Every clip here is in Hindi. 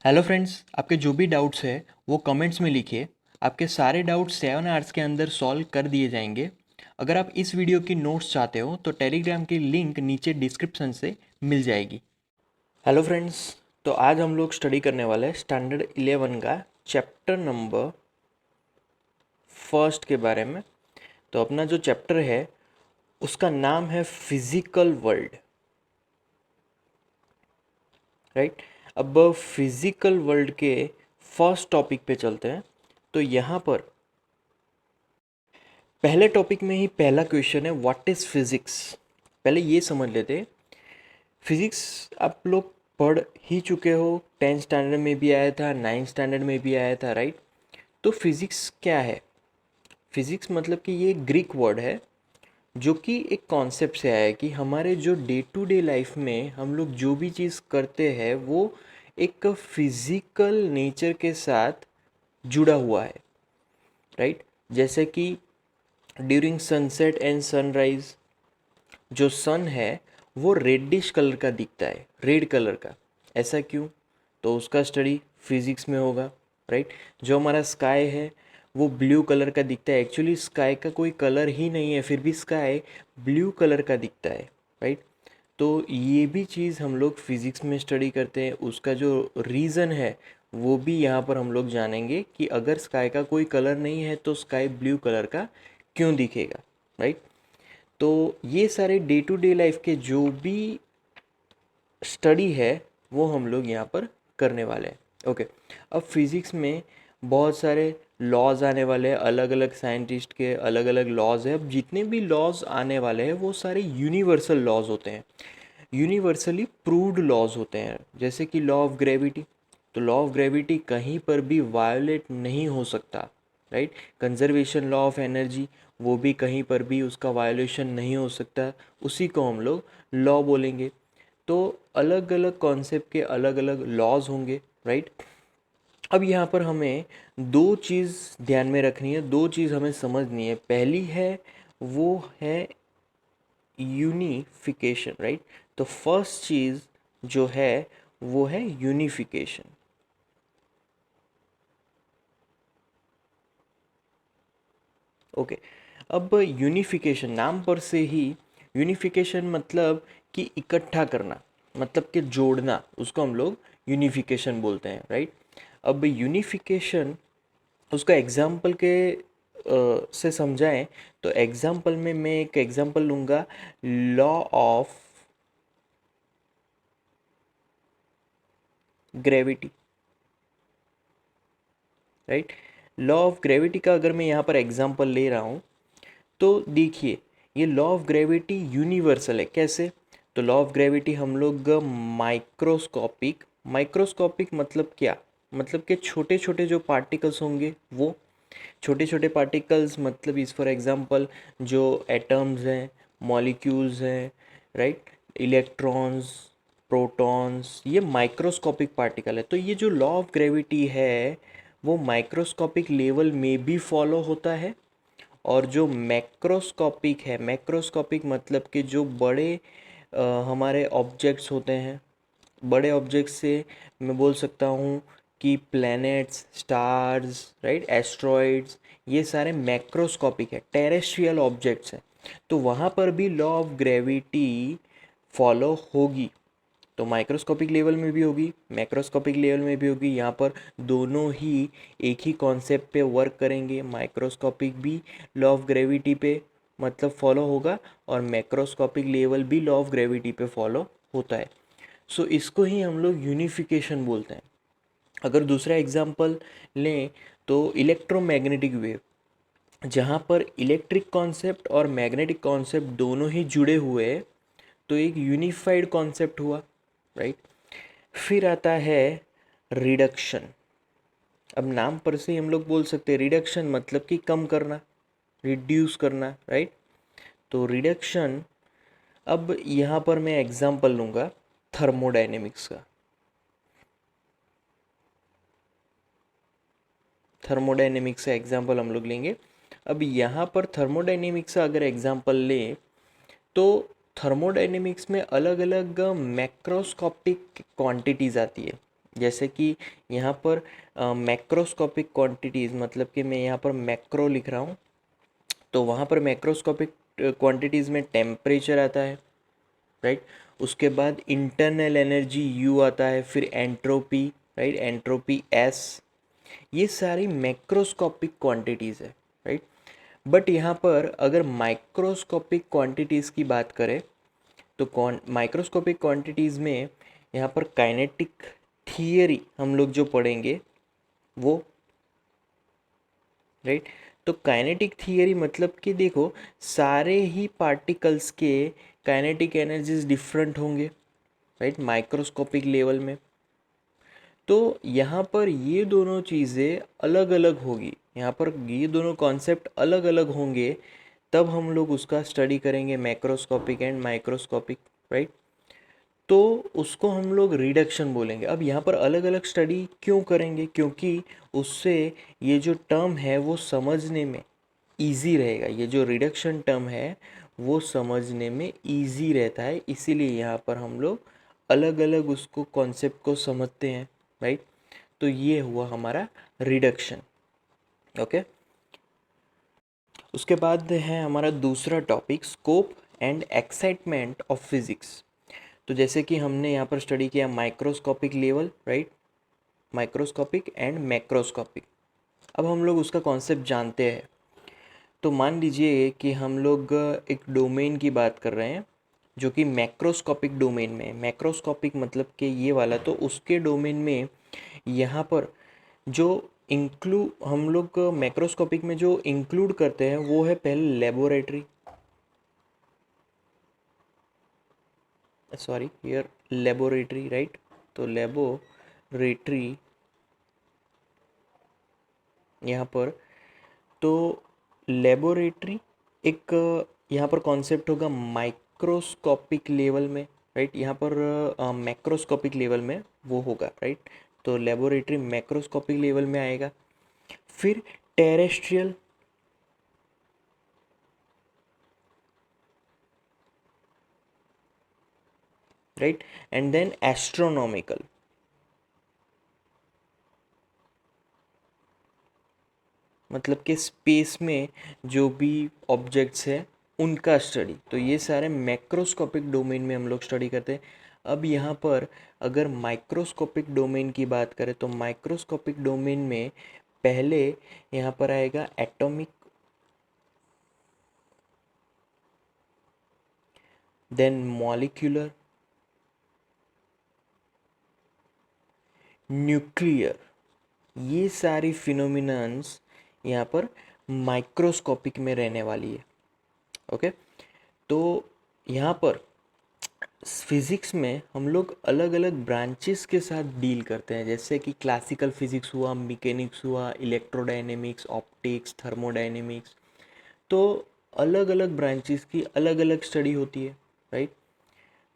हेलो फ्रेंड्स, आपके जो भी डाउट्स है वो कमेंट्स में लिखिए। आपके सारे डाउट्स 7 आवर्स के अंदर सॉल्व कर दिए जाएंगे। अगर आप इस वीडियो की नोट्स चाहते हो तो टेलीग्राम की लिंक नीचे डिस्क्रिप्शन से मिल जाएगी। हेलो फ्रेंड्स, तो आज हम लोग स्टडी करने वाले हैं स्टैंडर्ड 11 का चैप्टर नंबर फर्स्ट के बारे में। तो अपना जो चैप्टर है उसका नाम है फिजिकल वर्ल्ड, राइट। अब फिजिकल वर्ल्ड के फर्स्ट टॉपिक पे चलते हैं। तो यहाँ पर पहले टॉपिक में ही पहला क्वेश्चन है, व्हाट इज़ फिज़िक्स। पहले ये समझ लेते हैं, फिज़िक्स आप लोग पढ़ ही चुके हो। 10th स्टैंडर्ड में भी आया था, 9th स्टैंडर्ड में भी आया था, राइट। तो फिज़िक्स क्या है? फिज़िक्स मतलब कि ये ग्रीक वर्ड है जो कि एक कॉन्सेप्ट से आया है कि हमारे जो डे टू डे लाइफ में हम लोग जो भी चीज़ करते हैं वो एक फिज़िकल नेचर के साथ जुड़ा हुआ है, राइट। जैसे कि ड्यूरिंग सनसेट एंड सनराइज जो सन है वो रेडिश कलर का दिखता है, रेड कलर का। ऐसा क्यों? तो उसका स्टडी फिजिक्स में होगा, राइट। जो हमारा स्काई है वो ब्लू कलर का दिखता है। एक्चुअली स्काई का कोई कलर ही नहीं है, फिर भी स्काई ब्लू कलर का दिखता है, राइट। तो ये भी चीज़ हम लोग फिज़िक्स में स्टडी करते हैं। उसका जो रीज़न है वो भी यहाँ पर हम लोग जानेंगे कि अगर स्काई का कोई कलर नहीं है तो स्काई ब्लू कलर का क्यों दिखेगा, राइट। तो ये सारे डे टू डे लाइफ के जो भी स्टडी है वो हम लोग यहाँ पर करने वाले हैं, ओके। अब फिज़िक्स में बहुत सारे लॉज आने वाले हैं, अलग अलग साइंटिस्ट के अलग अलग लॉज हैं। अब जितने भी लॉज आने वाले हैं वो सारे यूनिवर्सल लॉज होते हैं, यूनिवर्सली प्रूव्ड लॉज होते हैं। जैसे कि लॉ ऑफ ग्रेविटी, तो लॉ ऑफ ग्रेविटी कहीं पर भी वायोलेट नहीं हो सकता, right. Conservation law of energy, वो भी कहीं पर भी उसका वायोलेशन नहीं हो सकता, उसी को हम लोग लॉ बोलेंगे। तो अलग अलग कॉन्सेप्ट के अलग अलग लॉज होंगे, राइट। अब यहाँ पर हमें दो चीज़ ध्यान में रखनी है, दो चीज़ हमें समझनी है। पहली है वो है यूनिफिकेशन, राइट। तो फर्स्ट चीज़ जो है वो है यूनिफिकेशन, ओके। अब यूनिफिकेशन नाम पर से ही, यूनिफिकेशन मतलब कि इकट्ठा करना, मतलब कि जोड़ना, उसको हम लोग यूनिफिकेशन बोलते हैं, राइट। अब यूनिफिकेशन उसका एग्जाम्पल के से समझाएं तो एग्जाम्पल में मैं एक एग्जाम्पल लूँगा, law of gravity, right. Law of gravity का अगर मैं यहाँ पर एग्जाम्पल ले रहा हूँ तो देखिए, ये लॉ ऑफ ग्रेविटी यूनिवर्सल है। कैसे? तो लॉ ऑफ ग्रेविटी हम लोग माइक्रोस्कोपिक, माइक्रोस्कोपिक मतलब क्या? मतलब कि छोटे छोटे जो पार्टिकल्स होंगे वो छोटे छोटे पार्टिकल्स, मतलब इस फॉर एग्जांपल जो एटम्स हैं, मॉलिक्यूल्स हैं, राइट, इलेक्ट्रॉन्स, प्रोटॉन्स, ये माइक्रोस्कोपिक पार्टिकल है। तो ये जो लॉ ऑफ ग्रेविटी है वो माइक्रोस्कोपिक लेवल में भी फॉलो होता है, और जो मैक्रोस्कोपिक है, मैक्रोस्कोपिक मतलब कि जो बड़े हमारे ऑब्जेक्ट्स होते हैं, बड़े ऑब्जेक्ट्स से मैं बोल सकता हूँ कि प्लैनेट्स, स्टार्स, राइट, एस्ट्रॉइड्स, ये सारे मैक्रोस्कोपिक है, टेरेस्ट्रियल ऑब्जेक्ट्स हैं। तो वहाँ पर भी लॉ ऑफ ग्रेविटी फॉलो होगी। तो माइक्रोस्कोपिक लेवल में भी होगी, मैक्रोस्कोपिक लेवल में भी होगी। यहाँ पर दोनों ही एक ही कॉन्सेप्ट पे वर्क करेंगे। माइक्रोस्कोपिक भी लॉ ऑफ ग्रेविटी पे मतलब फॉलो होगा, और मैक्रोस्कोपिक लेवल भी लॉ ऑफ ग्रेविटी पे फॉलो होता है। सो इसको ही हम लोग यूनिफिकेशन बोलते हैं। अगर दूसरा एग्जांपल लें तो इलेक्ट्रोमैग्नेटिक वेव, जहाँ पर इलेक्ट्रिक कॉन्सेप्ट और मैग्नेटिक कॉन्सेप्ट दोनों ही जुड़े हुए हैं, तो एक यूनिफाइड कॉन्सेप्ट हुआ, राइट। फिर आता है रिडक्शन। अब नाम पर से ही हम लोग बोल सकते हैं रिडक्शन मतलब कि कम करना, रिड्यूस करना, राइट। तो रिडक्शन, अब यहाँ पर मैं एग्जांपल लूँगा थर्मोडायनेमिक्स का। थर्मोडायनेमिक्स का एग्जांपल हम लोग लेंगे। अब यहाँ पर थर्मोडायनेमिक्स का अगर एग्जांपल लें तो थर्मोडायनेमिक्स में अलग अलग मैक्रोस्कोपिक क्वांटिटीज़ आती है। जैसे कि यहाँ पर मैक्रोस्कोपिक क्वांटिटीज़, मतलब कि मैं यहाँ पर मैक्रो लिख रहा हूँ, तो वहाँ पर मैक्रोस्कोपिक क्वांटिटीज़ में टेम्परेचर आता है, राइट। उसके बाद इंटरनल एनर्जी यू आता है, फिर एंट्रोपी, राइट, एंट्रोपी एस। ये सारी मैक्रोस्कोपिक क्वांटिटीज़ है, राइट। बट यहाँ पर अगर माइक्रोस्कोपिक क्वांटिटीज़ की बात करें तो कौन माइक्रोस्कोपिक क्वांटिटीज़ में यहाँ पर काइनेटिक थियरी हम लोग जो पढ़ेंगे वो, राइट। तो काइनेटिक थियरी मतलब कि देखो, सारे ही पार्टिकल्स के काइनेटिक एनर्जीज डिफरेंट होंगे, राइट, माइक्रोस्कोपिक लेवल में। तो यहाँ पर ये दोनों चीज़ें अलग अलग होगी, यहाँ पर ये दोनों कॉन्सेप्ट अलग अलग होंगे, तब हम लोग उसका स्टडी करेंगे, मैक्रोस्कोपिक एंड माइक्रोस्कोपिक, राइट। तो उसको हम लोग रिडक्शन बोलेंगे। अब यहाँ पर अलग अलग स्टडी क्यों करेंगे, क्योंकि उससे ये जो टर्म है वो समझने में इजी रहेगा। ये जो रिडक्शन टर्म है वो समझने में इजी रहता है, इसीलिए यहाँ पर हम लोग अलग अलग उसको कॉन्सेप्ट को समझते हैं, राइट। तो ये हुआ हमारा रिडक्शन, ओके। उसके बाद है हमारा दूसरा topic, scope and excitement of physics. तो जैसे कि हमने यहाँ पर स्टडी किया microscopic level, right, microscopic and macroscopic. अब हम लोग उसका कॉन्सेप्ट जानते हैं। तो मान लीजिए कि हम लोग एक डोमेन की बात कर रहे हैं जो कि मैक्रोस्कोपिक डोमेन में है। मैक्रोस्कोपिक मतलब कि ये वाला, तो उसके डोमेन में यहाँ पर जो हम लोग मैक्रोस्कोपिक में जो इंक्लूड करते हैं वो है पहले laboratory, sorry here laboratory, right. तो लेबोरेटरी यहाँ पर, तो लेबोरेटरी एक यहाँ पर कॉन्सेप्ट होगा माइक्रोस्कोपिक लेवल में, राइट। यहाँ पर मैक्रोस्कोपिक लेवल में वो होगा, राइट। तो लेबोरेटरी मैक्रोस्कोपिक लेवल में आएगा। फिर terrestrial, right, and then astronomical. मतलब कि स्पेस में जो भी ऑब्जेक्ट्स हैं उनका स्टडी। तो ये सारे मैक्रोस्कोपिक डोमेन में हम लोग स्टडी करते हैं। अब यहाँ पर अगर माइक्रोस्कोपिक डोमेन की बात करें तो माइक्रोस्कोपिक डोमेन में पहले यहाँ पर आएगा एटॉमिक, देन मॉलिक्यूलर, न्यूक्लियर। ये सारी फिनोमिनन्स यहाँ पर माइक्रोस्कोपिक में रहने वाली है, ओके। तो यहाँ पर फिज़िक्स में हम लोग अलग अलग ब्रांचेस के साथ डील करते हैं, जैसे कि क्लासिकल फिज़िक्स हुआ, मैकेनिक्स हुआ, इलेक्ट्रोडायनेमिक्स, ऑप्टिक्स, थर्मोडायनेमिक्स। तो अलग अलग ब्रांचेस की अलग अलग स्टडी होती है, राइट।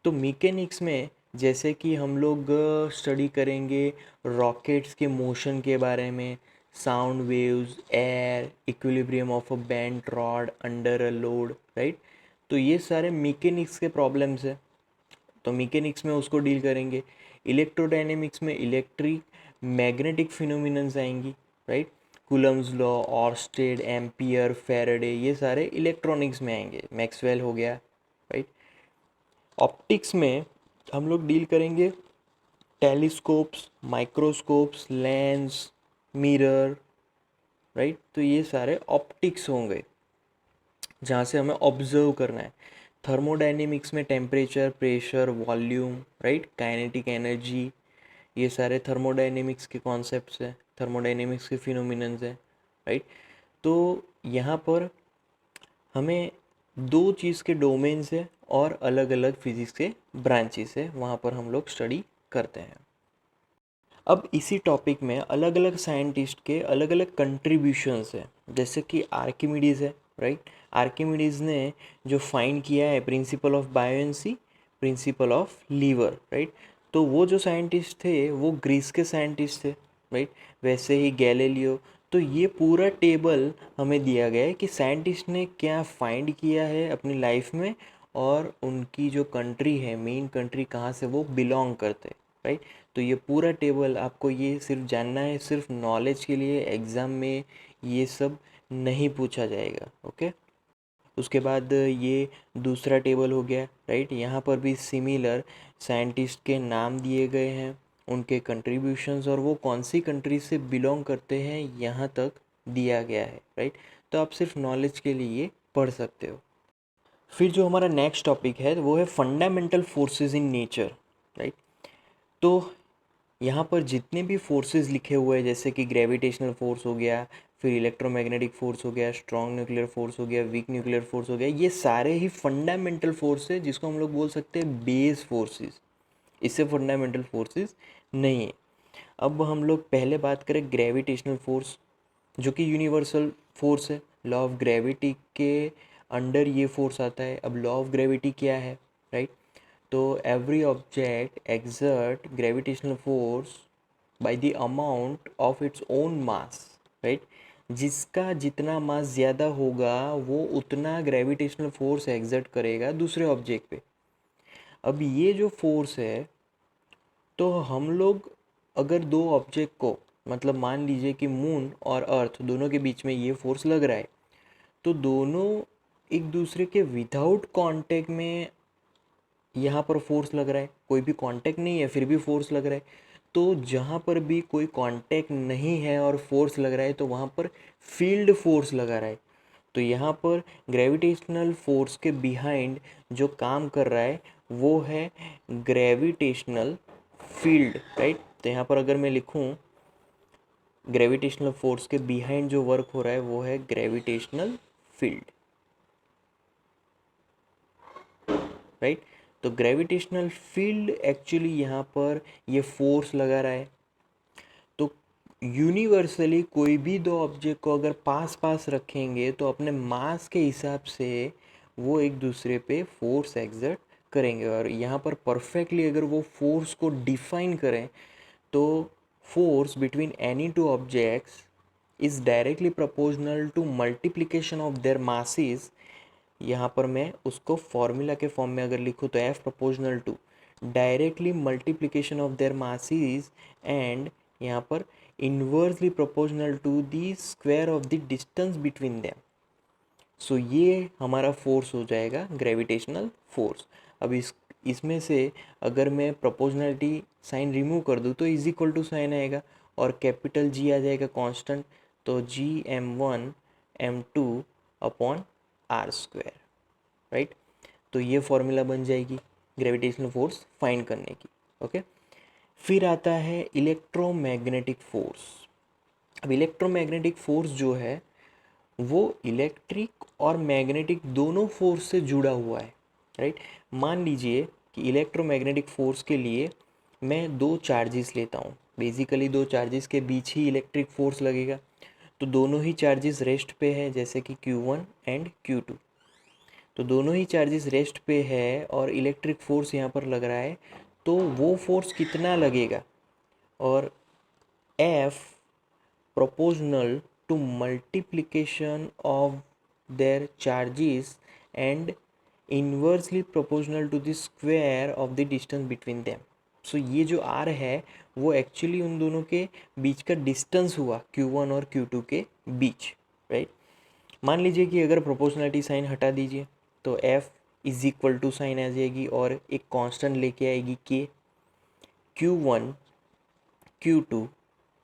तो मैकेनिक्स में जैसे कि हम लोग स्टडी करेंगे रॉकेट्स के मोशन के बारे में, sound waves, air, equilibrium of a bent rod under a load, right. तो ये सारे मैकेनिक्स के प्रॉब्लम्स है, तो मैकेनिक्स में उसको डील करेंगे। इलेक्ट्रोडायनेमिक्स में इलेक्ट्रिक मैग्नेटिक फिनोमिनन्स आएंगी, right. Coulomb's law, Oersted, Ampere, Faraday, ये सारे इलेक्ट्रॉनिक्स में आएंगे। मैक्सवेल हो गया, राइट। ऑप्टिक्स में हम लोग डील करेंगे telescopes, microscopes, lens, mirror, right. तो ये सारे ऑप्टिक्स होंगे जहाँ से हमें ऑब्जर्व करना है। थर्मोडायनेमिक्स में temperature, pressure, volume, right, kinetic energy, ये सारे थर्मोडायनेमिक्स के कॉन्सेप्ट्स हैं, थर्मोडायनेमिक्स के फिनोमिनन्स हैं, राइट। तो यहाँ पर हमें दो चीज़ के डोमेन्स है और अलग अलग फिजिक्स के ब्रांचेस है, वहाँ पर हम लोग स्टडी करते हैं। अब इसी टॉपिक में अलग अलग साइंटिस्ट के अलग अलग कंट्रीब्यूशंस है, जैसे कि आर्किमिडीज़ है, राइट। आर्किमिडीज़ ने जो फाइंड किया है principle of buoyancy, principle of lever, right. तो वो जो साइंटिस्ट थे वो ग्रीस के साइंटिस्ट थे, राइट। वैसे ही गैलीलियो। तो ये पूरा टेबल हमें दिया गया है कि साइंटिस्ट ने क्या फाइंड किया है अपनी लाइफ में, और उनकी जो कंट्री है, मेन कंट्री कहाँ से वो बिलोंग करते हैं, राइट। तो ये पूरा टेबल आपको ये सिर्फ जानना है, सिर्फ नॉलेज के लिए, एग्ज़ाम में ये सब नहीं पूछा जाएगा। ओके। उसके बाद ये दूसरा टेबल हो गया, राइट। यहाँ पर भी सिमिलर साइंटिस्ट के नाम दिए गए हैं, उनके कंट्रीब्यूशंस और वो कौन सी कंट्री से बिलोंग करते हैं यहाँ तक दिया गया है, राइट। तो आप सिर्फ नॉलेज के लिए पढ़ सकते हो। फिर जो हमारा नेक्स्ट टॉपिक है वो है fundamental forces in nature, right. तो यहाँ पर जितने भी फोर्सेस लिखे हुए हैं, जैसे कि ग्रेविटेशनल फोर्स हो गया, फिर इलेक्ट्रोमैग्नेटिक फोर्स हो गया, स्ट्रॉन्ग न्यूक्लियर फोर्स हो गया, वीक न्यूक्लियर फोर्स हो गया, ये सारे ही फंडामेंटल फोर्स है, जिसको हम लोग बोल सकते हैं बेस फोर्सेस। इससे फंडामेंटल फोर्सेस नहीं है। अब हम लोग पहले बात करें ग्रेविटेशनल फोर्स, जो कि यूनिवर्सल फोर्स है। लॉ ऑफ ग्रेविटी के अंडर ये फोर्स आता है। अब लॉ ऑफ ग्रेविटी क्या है, राइट। तो every object exert gravitational force by the amount of its own mass, right. जिसका जितना मास ज़्यादा होगा वो उतना ग्रेविटेशनल फोर्स एक्सर्ट करेगा दूसरे ऑब्जेक्ट पे। अब ये जो फोर्स है, तो हम लोग अगर दो ऑब्जेक्ट को, मतलब मान लीजिए कि मून और अर्थ दोनों के बीच में ये फोर्स लग रहा है, तो दोनों एक दूसरे के विदाउट कांटेक्ट में यहाँ पर फोर्स लग रहा है, कोई भी कांटेक्ट नहीं है फिर भी फोर्स लग रहा है। तो जहाँ पर भी कोई कांटेक्ट नहीं है और फोर्स लग रहा है, तो वहाँ पर फील्ड फोर्स लगा रहा है। तो यहाँ पर ग्रेविटेशनल फोर्स के बिहाइंड जो काम कर रहा है वो है ग्रेविटेशनल फील्ड, राइट। तो यहाँ पर अगर मैं लिखूँ ग्रेविटेशनल फोर्स के बिहाइंड जो वर्क हो रहा है वो है ग्रेविटेशनल फील्ड, राइट। तो ग्रेविटेशनल फील्ड एक्चुअली यहाँ पर ये फोर्स लगा रहा है। तो यूनिवर्सली कोई भी दो ऑब्जेक्ट को अगर पास पास रखेंगे तो अपने मास के हिसाब से वो एक दूसरे पे फोर्स एक्सर्ट करेंगे। और यहाँ पर परफेक्टली अगर वो फोर्स को डिफाइन करें तो force between any two objects is directly proportional to multiplication of their masses. यहाँ पर मैं उसको फॉर्मूला के फॉर्म में अगर लिखूँ तो F proportional to directly multiplication of their masses and यहाँ पर inversely proportional to the square of the distance between them. So ये हमारा फोर्स हो जाएगा ग्रेविटेशनल फोर्स। अब इसमें से अगर मैं प्रोपोर्शनलिटी साइन रिमूव कर दूँ तो इज इक्वल टू साइन आएगा और कैपिटल जी आ जाएगा कांस्टेंट। तो Gm1 M2 upon are square, right. तो ये फॉर्मूला बन जाएगी ग्रेविटेशनल फोर्स फाइंड करने की। ओके। फिर आता है इलेक्ट्रोमैग्नेटिक फोर्स। अब इलेक्ट्रोमैग्नेटिक फोर्स जो है वो इलेक्ट्रिक और मैग्नेटिक दोनों फोर्स से जुड़ा हुआ है, राइट। मान लीजिए कि इलेक्ट्रोमैग्नेटिक फोर्स के लिए मैं दो चार्जेस लेता हूँ। बेसिकली दो चार्जेस के बीच ही इलेक्ट्रिक फोर्स लगेगा। तो दोनों ही चार्जेस रेस्ट पे है, जैसे कि Q1 एंड Q2। तो दोनों ही चार्जेस रेस्ट पे है और इलेक्ट्रिक फोर्स यहाँ पर लग रहा है। तो वो फोर्स कितना लगेगा, और F proportional to multiplication of their charges and inversely proportional to the square of the distance between them। सो ये जो R है वो एक्चुअली उन दोनों के बीच का डिस्टेंस हुआ Q1 और Q2 के बीच, राइट। मान लीजिए कि अगर प्रोपोर्शनलिटी साइन हटा दीजिए तो F is equal to sine आ जाएगी और एक कांस्टेंट लेके आएगी K, Q1 Q2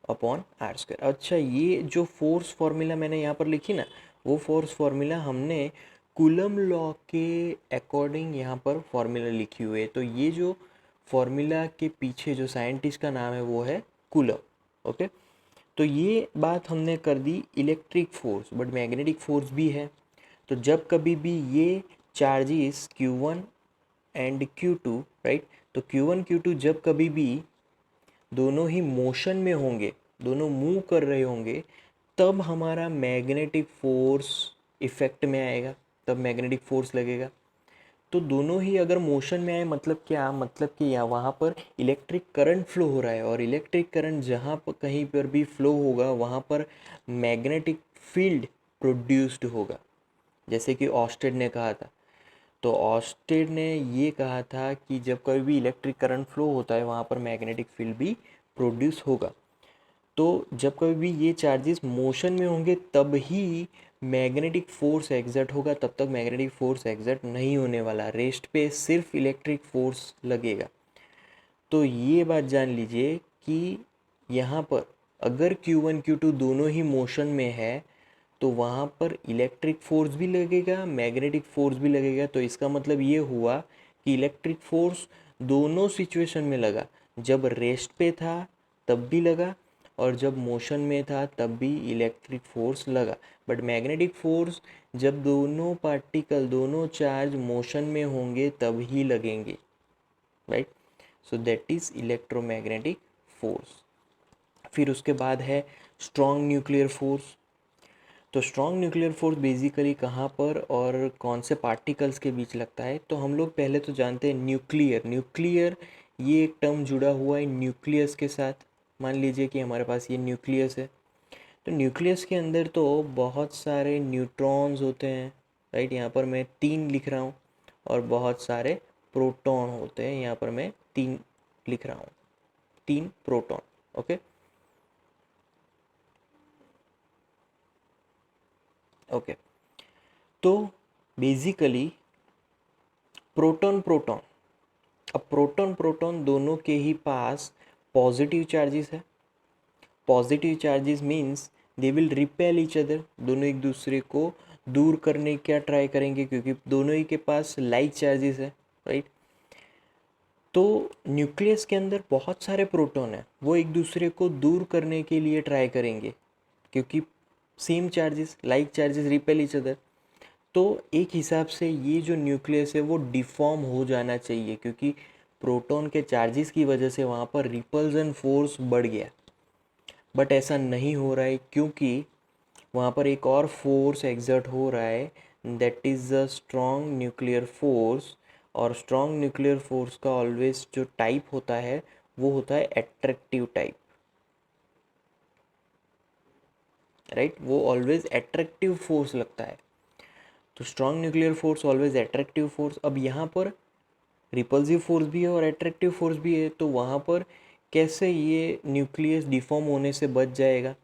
upon are square. अच्छा, ये जो फोर्स फार्मूला मैंने यहाँ पर लिखी ना, वो फोर्स फार्मूला हमने कूलम लॉ के अकॉर्डिंग यहाँ पर फार्मूला लिखी हुई है। तो ये जो फार्मूला के पीछे जो साइंटिस्ट का नाम है वो है कूलम। ओके। तो ये बात हमने कर the electric force, but magnetic force भी है। तो जब कभी भी ये charges Q1 and Q2, right, तो Q1 Q2 जब कभी भी दोनों ही मोशन में होंगे, दोनों मूव कर रहे होंगे, तब हमारा मैग्नेटिक फोर्स इफेक्ट में आएगा, तब मैग्नेटिक फोर्स लगेगा। तो दोनों ही अगर मोशन में आए मतलब क्या, मतलब कि यहाँ वहाँ पर इलेक्ट्रिक करंट फ्लो हो रहा है और इलेक्ट्रिक करंट जहाँ पर कहीं पर भी फ्लो होगा वहाँ पर मैग्नेटिक फील्ड प्रोड्यूस्ड होगा, जैसे कि ऑस्टेड ने कहा था। तो तो ऑस्टेड ने ये कहा था कि जब कभी भी इलेक्ट्रिक करंट फ्लो होता है वहाँ पर मैग्नेटिक फील्ड भी प्रोड्यूस होगा। तो जब कभी भी ये चार्जेस मोशन में होंगे तब ही मैग्नेटिक फोर्स एग्जर्ट होगा, तब तक मैग्नेटिक फोर्स एग्जर्ट नहीं होने वाला, रेस्ट पे सिर्फ इलेक्ट्रिक फोर्स लगेगा। तो ये बात जान लीजिए कि यहाँ पर अगर Q1 Q2 दोनों ही मोशन में है तो वहाँ पर इलेक्ट्रिक फोर्स भी लगेगा, मैग्नेटिक फोर्स भी लगेगा। तो इसका मतलब ये हुआ कि इलेक्ट्रिक फोर्स दोनों सिचुएशन में लगा, जब रेस्ट पे था तब भी लगा और जब मोशन में था तब भी इलेक्ट्रिक फोर्स लगा। बट मैग्नेटिक फोर्स जब दोनों पार्टिकल, दोनों चार्ज मोशन में होंगे तब ही लगेंगे, right. So that is electromagnetic force. फिर उसके बाद है स्ट्रॉन्ग न्यूक्लियर फोर्स। तो स्ट्रॉन्ग न्यूक्लियर फोर्स बेसिकली कहाँ पर और कौन से पार्टिकल्स के बीच लगता है, तो हम लोग पहले तो जानते हैं न्यूक्लियर। न्यूक्लियर ये एक टर्म जुड़ा हुआ है न्यूक्लियस के साथ। मान लीजिए कि हमारे पास ये न्यूक्लियस है, तो न्यूक्लियस के अंदर तो बहुत सारे न्यूट्रॉन्स होते हैं, राइट। यहाँ पर मैं 3 लिख रहा हूँ और बहुत सारे प्रोटॉन होते हैं, यहाँ पर मैं 3 लिख रहा हूँ, 3 प्रोटॉन, ओके ओके। तो बेसिकली प्रोटॉन प्रोटॉन, अब प्रोटॉन प्रोटॉन दोनों के ही पास पॉजिटिव चार्जेस है। Positive charges means they will repel each other, दोनों एक दूसरे को दूर करने का ट्राई करेंगे क्योंकि दोनों ही के पास लाइक चार्जेस है, राइट। तो न्यूक्लियस के अंदर बहुत सारे प्रोटॉन हैं, वो एक दूसरे को दूर करने के लिए ट्राई करेंगे क्योंकि same charges, like charges repel each other. तो एक हिसाब से ये जो न्यूक्लियस है वो डिफॉर्म हो जाना चाहिए क्योंकि प्रोटॉन के चार्जेस की वजह से वहाँ पर रिपल्सन फोर्स बढ़ गया। बट ऐसा नहीं हो रहा है क्योंकि वहाँ पर एक और फोर्स एग्जर्ट हो रहा है, that is the strong nuclear force. और स्ट्रॉन्ग न्यूक्लियर फोर्स का ऑलवेज जो टाइप होता है वो होता है एट्रैक्टिव टाइप, राइट। वो ऑलवेज एट्रैक्टिव फोर्स लगता है। तो strong nuclear force always attractive force. अब यहाँ पर रिपल्सिव फोर्स भी है और एट्रैक्टिव फोर्स भी है, तो वहाँ पर कैसे ये न्यूक्लियस डिफॉर्म होने से बच जाएगा,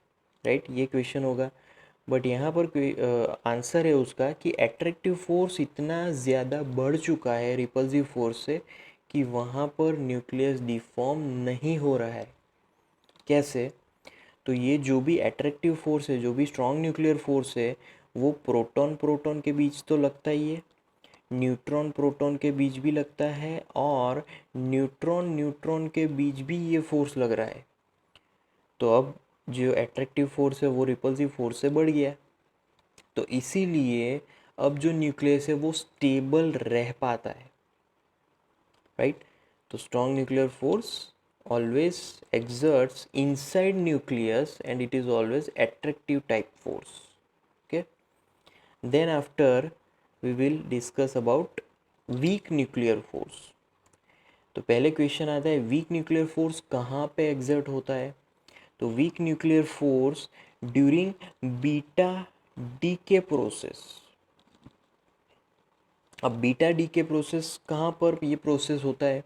राइट, ये क्वेश्चन होगा। बट यहाँ पर आंसर है उसका कि एट्रैक्टिव फोर्स इतना ज़्यादा बढ़ चुका है रिपल्सिव फोर्स से कि वहाँ पर न्यूक्लियस डिफॉर्म नहीं हो रहा है। कैसे? तो ये जो भी एट्रैक्टिव फोर्स है, जो भी स्ट्रॉन्ग न्यूक्लियर फोर्स है, वो प्रोटॉन प्रोटॉन के बीच तो लगता ही है, न्यूट्रॉन प्रोटॉन के बीच भी लगता है और न्यूट्रॉन न्यूट्रॉन के बीच भी ये फोर्स लग रहा है। तो अब जो एट्रैक्टिव फोर्स है वो रिपल्सिव फोर्स से बढ़ गया। तो इसीलिए अब जो न्यूक्लियस है वो स्टेबल रह पाता है, राइट। तो strong nuclear force always exerts inside nucleus and it is always attractive type force, okay. Then after we will discuss about weak nuclear force। तो पहले क्वेश्चन आता है वीक न्यूक्लियर फोर्स कहाँ पे एग्जर्ट होता है। तो week nuclear force during beta decay process. अब बीटा डीके प्रोसेस कहाँ पर ये प्रोसेस होता है,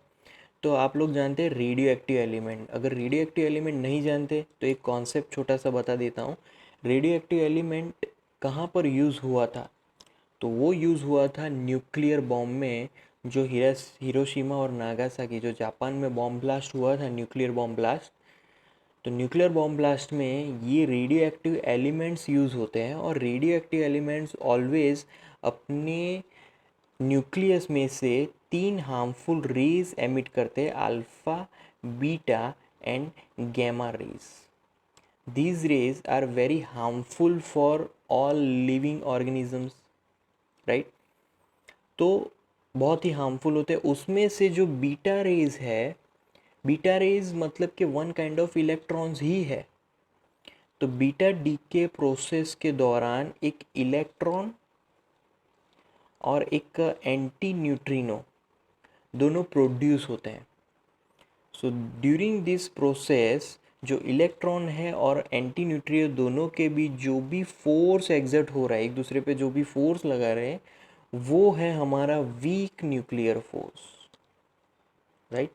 तो आप लोग जानते हैं रेडियो एक्टिव एलिमेंट। अगर रेडियो एक्टिव एलिमेंट नहीं जानते तो एक कॉन्सेप्ट छोटा सा बता देता हूँ। रेडियो एक्टिव एलिमेंट कहाँ पर यूज़ हुआ था, तो वो यूज़ हुआ था न्यूक्लियर बॉम्ब में। जो हिरोशिमा और नागासाकी, जो जापान में बॉम्ब ब्लास्ट हुआ था, न्यूक्लियर बॉम्ब ब्लास्ट, तो न्यूक्लियर बॉम्ब ब्लास्ट में ये रेडियो एक्टिव एलिमेंट्स यूज़ होते हैं। और रेडियो एक्टिव एलिमेंट्स ऑलवेज अपने न्यूक्लियस में से 3 हार्मफुल रेज एमिट करते हैं, alpha, beta and gamma rays. These rays are very harmful for all living organisms, right. तो बहुत ही हार्मफुल होते हैं। उसमें से जो बीटा रेज है, बीटा रेज मतलब कि वन काइंड ऑफ इलेक्ट्रॉन्स ही है। तो बीटा डीके प्रोसेस के दौरान एक इलेक्ट्रॉन और एक एंटी न्यूट्रिनो दोनों प्रोड्यूस होते हैं। सो ड्यूरिंग दिस प्रोसेस जो इलेक्ट्रॉन है और एंटी न्यूट्रिनो दोनों के बीच जो भी फोर्स एग्जर्ट हो रहा है, एक दूसरे पे जो भी फोर्स लगा रहे हैं, वो है हमारा वीक न्यूक्लियर फोर्स, राइट।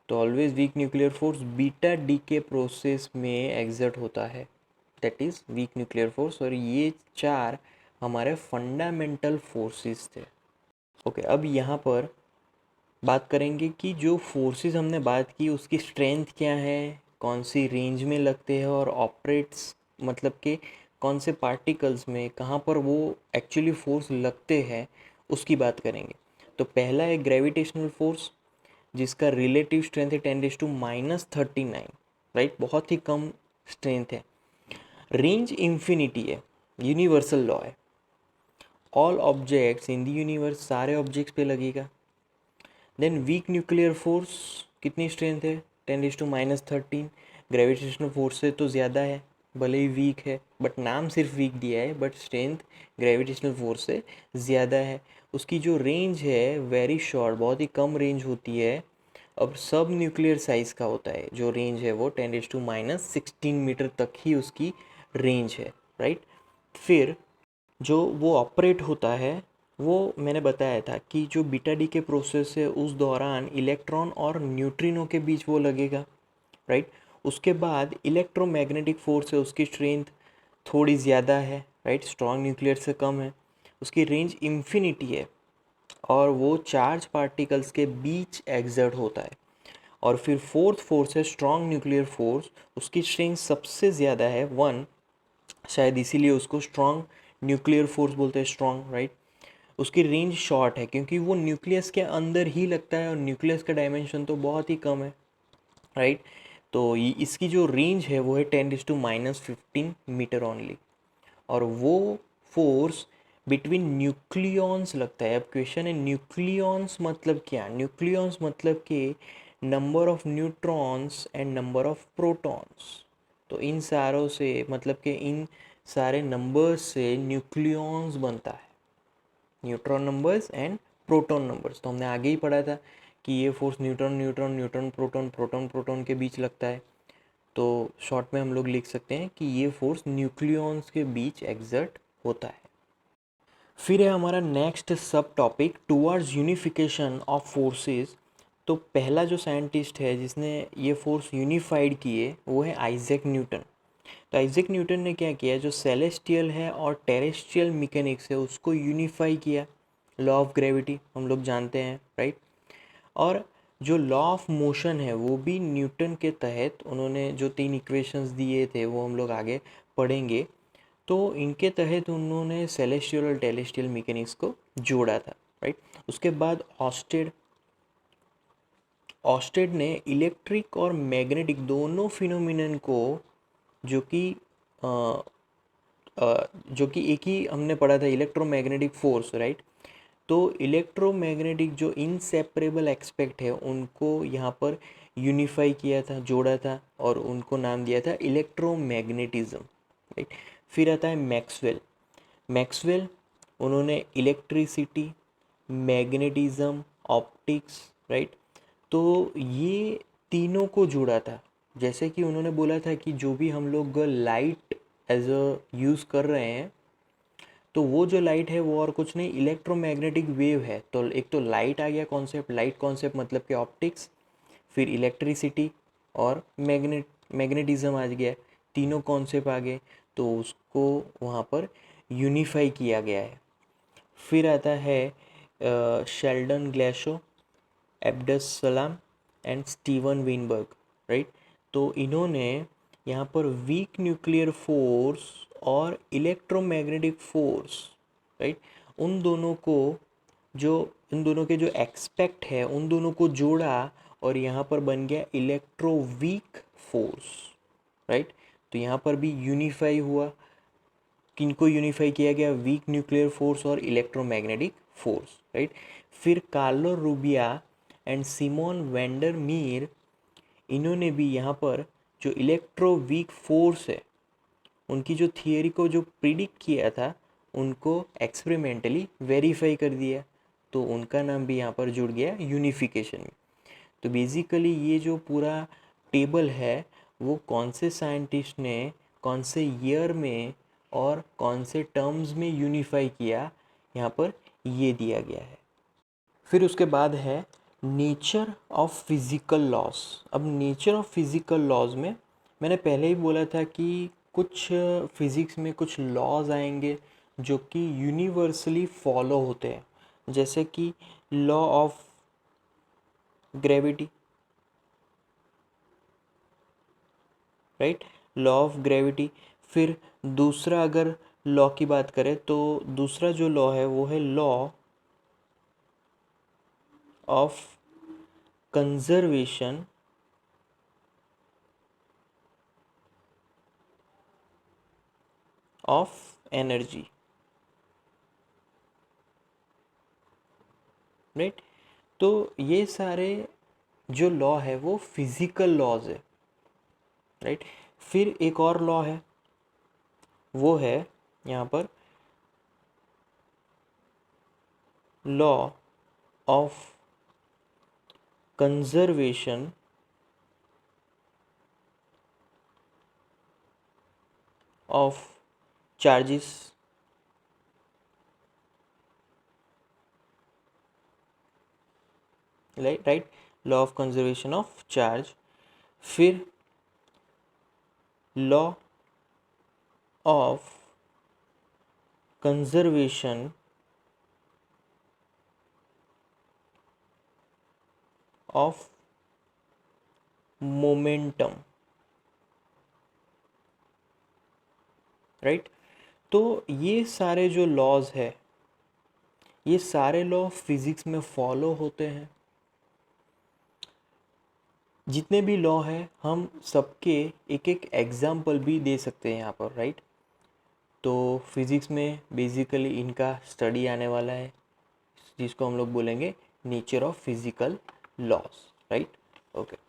तो always week nuclear force beta decay process में एग्जर्ट होता है, that is week nuclear force. और ये चार हमारे फंडामेंटल फोर्सेस थे। ओके, अब यहाँ पर बात करेंगे कि जो फोर्सेस हमने बात की उसकी स्ट्रेंथ क्या है, कौन सी रेंज में लगते हैं और ऑपरेट्स मतलब कि कौन से पार्टिकल्स में कहाँ पर वो एक्चुअली फोर्स लगते हैं, उसकी बात करेंगे। तो पहला है ग्रेविटेशनल फोर्स, जिसका रिलेटिव स्ट्रेंथ है 10⁻39, राइट, बहुत ही कम स्ट्रेंथ है। रेंज इन्फिनिटी है, यूनिवर्सल लॉ है, all objects in the universe, सारे ऑब्जेक्ट्स पे लगेगा। देन वीक न्यूक्लियर फोर्स, कितनी स्ट्रेंथ है 10⁻13, ग्रेविटेशनल फोर्स से तो ज़्यादा है, भले ही वीक है बट नाम सिर्फ वीक दिया है, बट स्ट्रेंथ ग्रेविटेशनल फोर्स से ज़्यादा है। उसकी जो रेंज है वेरी शॉर्ट, बहुत ही कम रेंज होती है। अब सब न्यूक्लियर साइज़ का होता है, जो रेंज है वो 10⁻16 मीटर तक ही उसकी रेंज है, राइट। फिर जो वो ऑपरेट होता है, वो मैंने बताया था कि जो बीटा डी के प्रोसेस है उस दौरान इलेक्ट्रॉन और न्यूट्रिनो के बीच वो लगेगा, राइट। उसके बाद इलेक्ट्रोमैग्नेटिक फोर्स है, उसकी स्ट्रेंथ थोड़ी ज़्यादा है, राइट, स्ट्रॉन्ग न्यूक्लियर से कम है। उसकी रेंज इन्फिनिटी है और वो चार्ज पार्टिकल्स के बीच एग्जर्ट होता है। और फिर फोर्थ फोर्स है स्ट्रॉन्ग न्यूक्लियर फोर्स, उसकी स्ट्रेंथ सबसे ज़्यादा है 1, शायद इसीलिए उसको स्ट्रॉन्ग न्यूक्लियर फोर्स बोलते हैं, स्ट्रॉन्ग, राइट। उसकी रेंज शॉर्ट है क्योंकि वो न्यूक्लियस के अंदर ही लगता है और न्यूक्लियस का डायमेंशन तो बहुत ही कम है, राइट। तो इसकी जो रेंज है वो है 10⁻15 मीटर ओनली। और वो फोर्स बिटवीन न्यूक्लियॉन्स लगता है। अब क्वेश्चन है न्यूक्लियॉन्स मतलब क्या, न्यूक्लियॉन्स मतलब कि number of neutrons and number of protons. तो इन सारों से मतलब कि इन सारे नंबर्स से न्यूक्लियॉन्स बनता है, neutron numbers and proton numbers. तो हमने आगे ही पढ़ा था कि ये force neutron neutron neutron proton proton proton के बीच लगता है। तो शॉर्ट में हम लोग लिख सकते हैं कि ये फोर्स न्यूक्लियॉन्स के बीच एग्जर्ट होता है। फिर है हमारा नेक्स्ट सब topic towards unification of forces. तो पहला जो साइंटिस्ट है जिसने ये फोर्स यूनिफाइड किए वो है आइजैक न्यूटन। तो आइजैक न्यूटन ने क्या किया, जो सेलेस्टियल है और टेरेस्ट्रियल मैकेनिक्स है उसको यूनिफाई किया। लॉ ऑफ ग्रेविटी हम लोग जानते हैं, राइट। और जो लॉ ऑफ मोशन है वो भी न्यूटन के तहत उन्होंने जो 3 इक्वेशंस दिए थे वो हम लोग आगे पढ़ेंगे। तो इनके तहत उन्होंने सेलेस्टियल और टेरेस्ट्रियल मैकेनिक्स को जोड़ा था, राइट। उसके बाद ऑस्टेड ऑस्टेड ने इलेक्ट्रिक और मैग्नेटिक दोनों फिनोमिनन को, जो कि जो कि एक ही हमने पढ़ा था इलेक्ट्रोमैग्नेटिक फोर्स, राइट। तो इलेक्ट्रोमैग्नेटिक जो इनसेपरेबल एस्पेक्ट है उनको यहाँ पर यूनिफाई किया था, जोड़ा था और उनको नाम दिया था इलेक्ट्रोमैग्नेटिज्म, राइट। फिर आता है मैक्सवेल। मैक्सवेल उन्होंने इलेक्ट्रिसिटी, मैग्नेटिज्म, ऑप्टिक्स, राइट। तो ये तीनों को जोड़ा था। जैसे कि उन्होंने बोला था कि जो भी हम लोग लाइट एज अ यूज़ कर रहे हैं, तो वो जो लाइट है वो और कुछ नहीं इलेक्ट्रोमैग्नेटिक वेव है। तो एक तो लाइट आ गया कॉन्सेप्ट, लाइट कॉन्सेप्ट मतलब कि ऑप्टिक्स, फिर इलेक्ट्रिसिटी और मैग्नेटिज्म आ गया, तीनों कॉन्सेप्ट आ गए। तो उसको वहाँ पर यूनिफाई किया गया है। फिर आता है शेल्डन ग्लेशो, एब्डस सलाम एंड स्टीवन विनबर्ग, राइट। तो इन्होंने यहाँ पर वीक न्यूक्लियर फोर्स और इलेक्ट्रोमैग्नेटिक फोर्स, राइट, उन दोनों को जो इन दोनों के जो एक्सपेक्ट है उन दोनों को जोड़ा और यहाँ पर बन गया इलेक्ट्रोवीक फोर्स, राइट। तो यहाँ पर भी यूनिफाई हुआ, किनको यूनिफाई किया गया, वीक न्यूक्लियर फोर्स और इलेक्ट्रोमैग्नेटिक फोर्स, राइट। फिर Carlo Rubbia and Simon van der Meer, इन्होंने भी यहाँ पर जो इलेक्ट्रो वीक फोर्स है उनकी जो थियरी को जो प्रिडिक्ट किया था उनको एक्सपेरिमेंटली वेरीफाई कर दिया। तो उनका नाम भी यहाँ पर जुड़ गया यूनिफिकेशन में। तो बेसिकली ये जो पूरा टेबल है वो कौन से साइंटिस्ट ने कौन से ईयर में और कौन से टर्म्स में यूनिफाई किया, यहाँ पर ये दिया गया है। फिर उसके बाद है नेचर ऑफ फिज़िकल लॉस। अब नेचर ऑफ फिज़िकल लॉज में मैंने पहले ही बोला था कि कुछ फिज़िक्स में कुछ लॉज आएंगे जो कि यूनिवर्सली फॉलो होते हैं, जैसे कि law of gravity, right, law of gravity. फिर दूसरा अगर लॉ की बात करें तो दूसरा जो लॉ है वो है law of conservation of energy, right. तो ये सारे जो लॉ है वो फिजिकल लॉज है, राइट। फिर एक और लॉ है, वो है यहाँ पर law of conservation of charges, right, law of conservation of charge. फिर law of conservation of momentum, right. तो ये सारे जो लॉज है, ये सारे लॉ फिजिक्स में फॉलो होते हैं। जितने भी लॉ हैं हम सबके एक एक एग्जाम्पल भी दे सकते हैं यहाँ पर, राइट। तो फिज़िक्स में बेसिकली इनका स्टडी आने वाला है, जिसको हम लोग बोलेंगे nature of physical laws, right. Okay.